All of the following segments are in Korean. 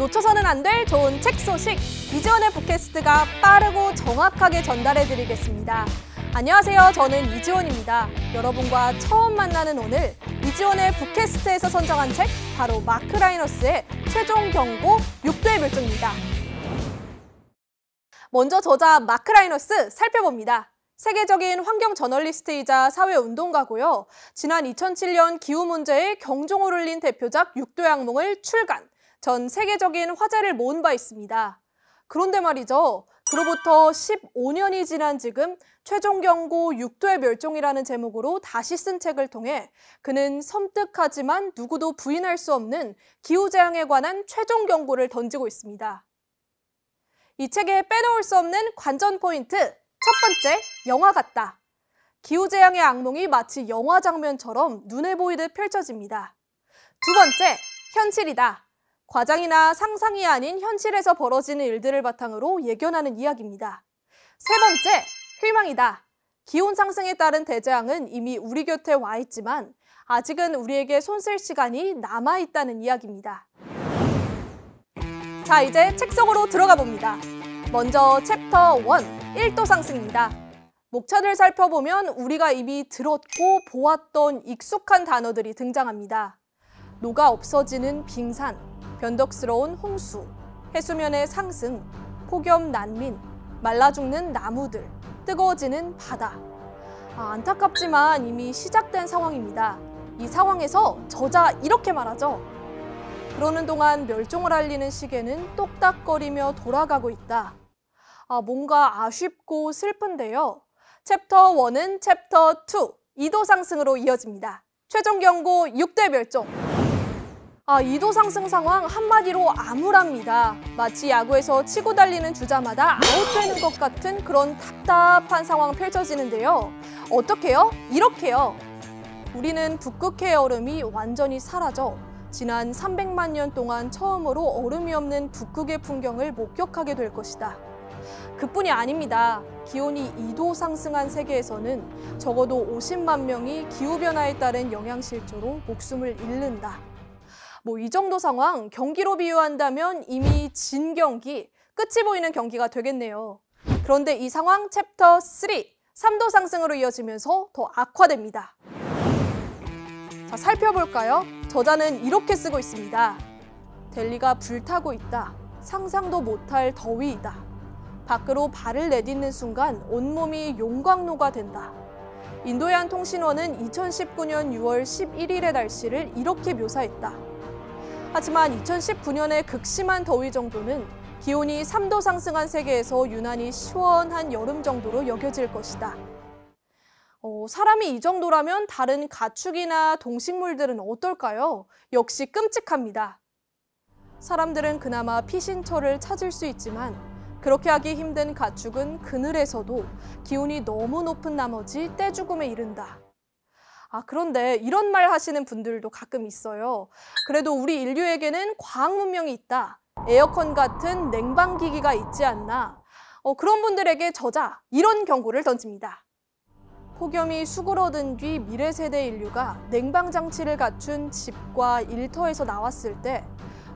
놓쳐서는 안 될 좋은 책 소식, 이지원의 북캐스트가 빠르고 정확하게 전달해드리겠습니다. 안녕하세요. 저는 이지원입니다. 여러분과 처음 만나는 오늘, 이지원의 북캐스트에서 선정한 책, 바로 마크 라이너스의 최종 경고 6대 멸종입니다. 먼저 저자 마크 라이너스 살펴봅니다. 세계적인 환경 저널리스트이자 사회운동가고요. 지난 2007년 기후 문제에 경종을 울린 대표작 6대 악몽을 출간, 전 세계적인 화제를 모은 바 있습니다. 그런데 말이죠. 그로부터 15년이 지난 지금 최종 경고 6대 멸종이라는 제목으로 다시 쓴 책을 통해 그는 섬뜩하지만 누구도 부인할 수 없는 기후재앙에 관한 최종 경고를 던지고 있습니다. 이 책에 빼놓을 수 없는 관전 포인트, 첫 번째, 영화 같다. 기후재앙의 악몽이 마치 영화 장면처럼 눈에 보이듯 펼쳐집니다. 두 번째, 현실이다. 과장이나 상상이 아닌 현실에서 벌어지는 일들을 바탕으로 예견하는 이야기입니다. 세 번째, 희망이다. 기온 상승에 따른 대재앙은 이미 우리 곁에 와 있지만 아직은 우리에게 손쓸 시간이 남아있다는 이야기입니다. 자, 이제 책 속으로 들어가 봅니다. 먼저 챕터 1, 1도 상승입니다. 목차를 살펴보면 우리가 이미 들었고 보았던 익숙한 단어들이 등장합니다. 녹아 없어지는 빙산, 변덕스러운 홍수, 해수면의 상승, 폭염 난민, 말라 죽는 나무들, 뜨거워지는 바다. 안타깝지만 이미 시작된 상황입니다. 이 상황에서 저자 이렇게 말하죠. 그러는 동안 멸종을 알리는 시계는 똑딱거리며 돌아가고 있다. 뭔가 아쉽고 슬픈데요. 챕터 1은 챕터 2, 2도 상승으로 이어집니다. 최종 경고 6대 멸종. 2도 상승 상황 한마디로 암울합니다. 마치 야구에서 치고 달리는 주자마다 아웃되는 것 같은 그런 답답한 상황 펼쳐지는데요. 어떻게요? 이렇게요. 우리는 북극해 얼음이 완전히 사라져 지난 300만 년 동안 처음으로 얼음이 없는 북극의 풍경을 목격하게 될 것이다. 그뿐이 아닙니다. 기온이 2도 상승한 세계에서는 적어도 50만 명이 기후변화에 따른 영양실조로 목숨을 잃는다. 이 정도 상황, 경기로 비유한다면 이미 진 경기, 끝이 보이는 경기가 되겠네요. 그런데 이 상황 챕터 3, 3도 상승으로 이어지면서 더 악화됩니다. 자, 살펴볼까요? 저자는 이렇게 쓰고 있습니다. 델리가 불타고 있다. 상상도 못할 더위이다. 밖으로 발을 내딛는 순간 온몸이 용광로가 된다. 인도의 한 통신원은 2019년 6월 11일의 날씨를 이렇게 묘사했다. 하지만 2019년의 극심한 더위 정도는 기온이 3도 상승한 세계에서 유난히 시원한 여름 정도로 여겨질 것이다. 사람이 이 정도라면 다른 가축이나 동식물들은 어떨까요? 역시 끔찍합니다. 사람들은 그나마 피신처를 찾을 수 있지만 그렇게 하기 힘든 가축은 그늘에서도 기온이 너무 높은 나머지 떼죽음에 이른다. 그런데 이런 말 하시는 분들도 가끔 있어요. 그래도 우리 인류에게는 과학 문명이 있다. 에어컨 같은 냉방기기가 있지 않나. 그런 분들에게 저자 이런 경고를 던집니다. 폭염이 수그러든 뒤 미래 세대 인류가 냉방장치를 갖춘 집과 일터에서 나왔을 때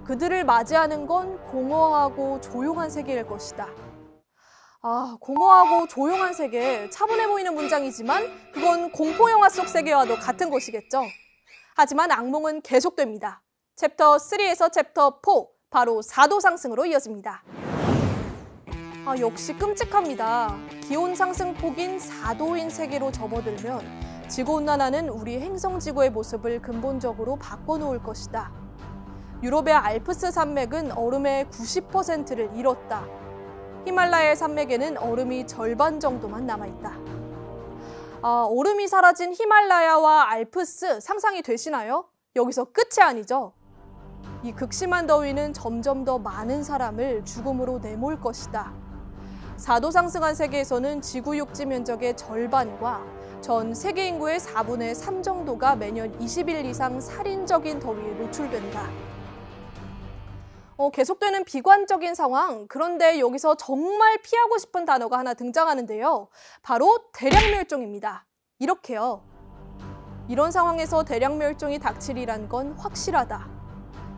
그들을 맞이하는 건 공허하고 조용한 세계일 것이다. 공허하고 조용한 세계, 차분해 보이는 문장이지만 그건 공포영화 속 세계와도 같은 것이겠죠. 하지만 악몽은 계속됩니다. 챕터 3에서 챕터 4, 바로 4도 상승으로 이어집니다. 역시 끔찍합니다. 기온 상승 폭인 4도인 세계로 접어들면 지구온난화는 우리 행성지구의 모습을 근본적으로 바꿔놓을 것이다. 유럽의 알프스 산맥은 얼음의 90%를 잃었다. 히말라야 산맥에는 얼음이 절반 정도만 남아있다. 얼음이 사라진 히말라야와 알프스 상상이 되시나요? 여기서 끝이 아니죠. 이 극심한 더위는 점점 더 많은 사람을 죽음으로 내몰 것이다. 4도 상승한 세계에서는 지구 육지 면적의 절반과 전 세계 인구의 4분의 3 정도가 매년 20일 이상 살인적인 더위에 노출된다. 계속되는 비관적인 상황, 그런데 여기서 정말 피하고 싶은 단어가 하나 등장하는데요. 바로 대량멸종입니다. 이렇게요. 이런 상황에서 대량멸종이 닥칠이란 건 확실하다.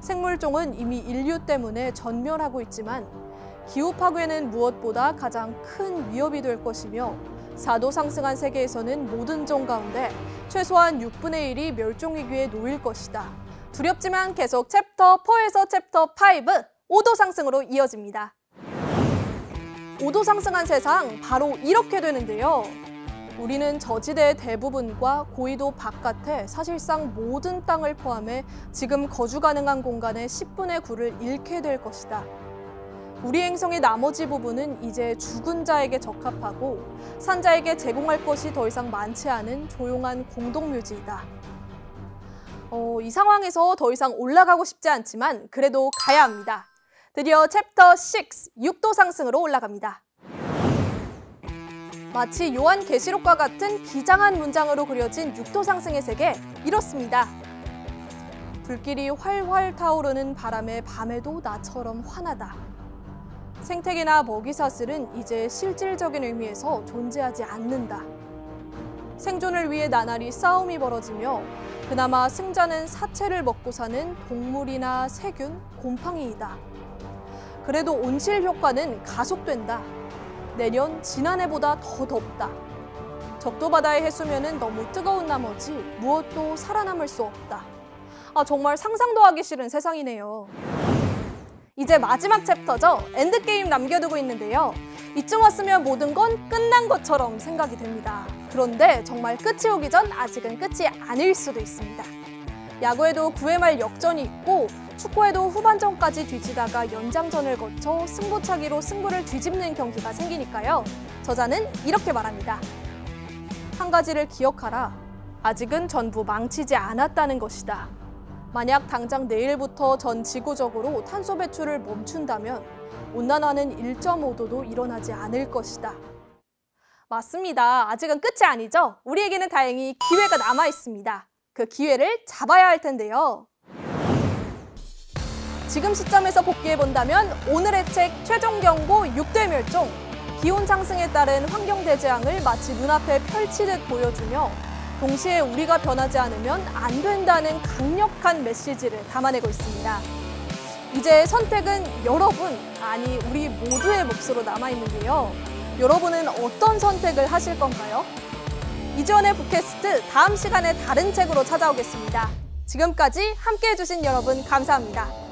생물종은 이미 인류 때문에 전멸하고 있지만 기후 파괴는 무엇보다 가장 큰 위협이 될 것이며 4도 상승한 세계에서는 모든 종 가운데 최소한 6분의 1이 멸종위기에 놓일 것이다. 두렵지만 계속 챕터 4에서 챕터 5, 5도 상승으로 이어집니다. 5도 상승한 세상, 바로 이렇게 되는데요. 우리는 저지대의 대부분과 고緯도 바깥에 사실상 모든 땅을 포함해 지금 거주 가능한 공간의 10분의 9를 잃게 될 것이다. 우리 행성의 나머지 부분은 이제 죽은 자에게 적합하고 산자에게 제공할 것이 더 이상 많지 않은 조용한 공동묘지이다. 이 상황에서 더 이상 올라가고 싶지 않지만 그래도 가야 합니다. 드디어 챕터 6, 6도 상승으로 올라갑니다. 마치 요한계시록과 같은 비장한 문장으로 그려진 6도 상승의 세계, 이렇습니다. 불길이 활활 타오르는 바람에 밤에도 나처럼 환하다. 생태계나 먹이사슬은 이제 실질적인 의미에서 존재하지 않는다. 생존을 위해 나날이 싸움이 벌어지며 그나마 승자는 사체를 먹고 사는 동물이나 세균, 곰팡이이다. 그래도 온실 효과는 가속된다. 내년 지난해보다 더 덥다. 적도 바다의 해수면은 너무 뜨거운 나머지 무엇도 살아남을 수 없다. 정말 상상도 하기 싫은 세상이네요. 이제 마지막 챕터죠. 엔드게임 남겨두고 있는데요. 이쯤 왔으면 모든 건 끝난 것처럼 생각이 됩니다. 그런데 정말 끝이 오기 전 아직은 끝이 아닐 수도 있습니다. 야구에도 9회 말 역전이 있고 축구에도 후반전까지 뒤지다가 연장전을 거쳐 승부차기로 승부를 뒤집는 경기가 생기니까요. 저자는 이렇게 말합니다. 한 가지를 기억하라. 아직은 전부 망치지 않았다는 것이다. 만약 당장 내일부터 전 지구적으로 탄소 배출을 멈춘다면 온난화는 1.5도도 일어나지 않을 것이다. 맞습니다. 아직은 끝이 아니죠. 우리에게는 다행히 기회가 남아 있습니다. 그 기회를 잡아야 할 텐데요. 지금 시점에서 복귀해본다면 오늘의 책 최종 경고 6대 멸종, 기온 상승에 따른 환경 대재앙을 마치 눈앞에 펼치듯 보여주며 동시에 우리가 변하지 않으면 안 된다는 강력한 메시지를 담아내고 있습니다. 이제 선택은 여러분, 아니 우리 모두의 몫으로 남아있는데요. 여러분은 어떤 선택을 하실 건가요? 이지원의 북캐스트, 다음 시간에 다른 책으로 찾아오겠습니다. 지금까지 함께해 주신 여러분 감사합니다.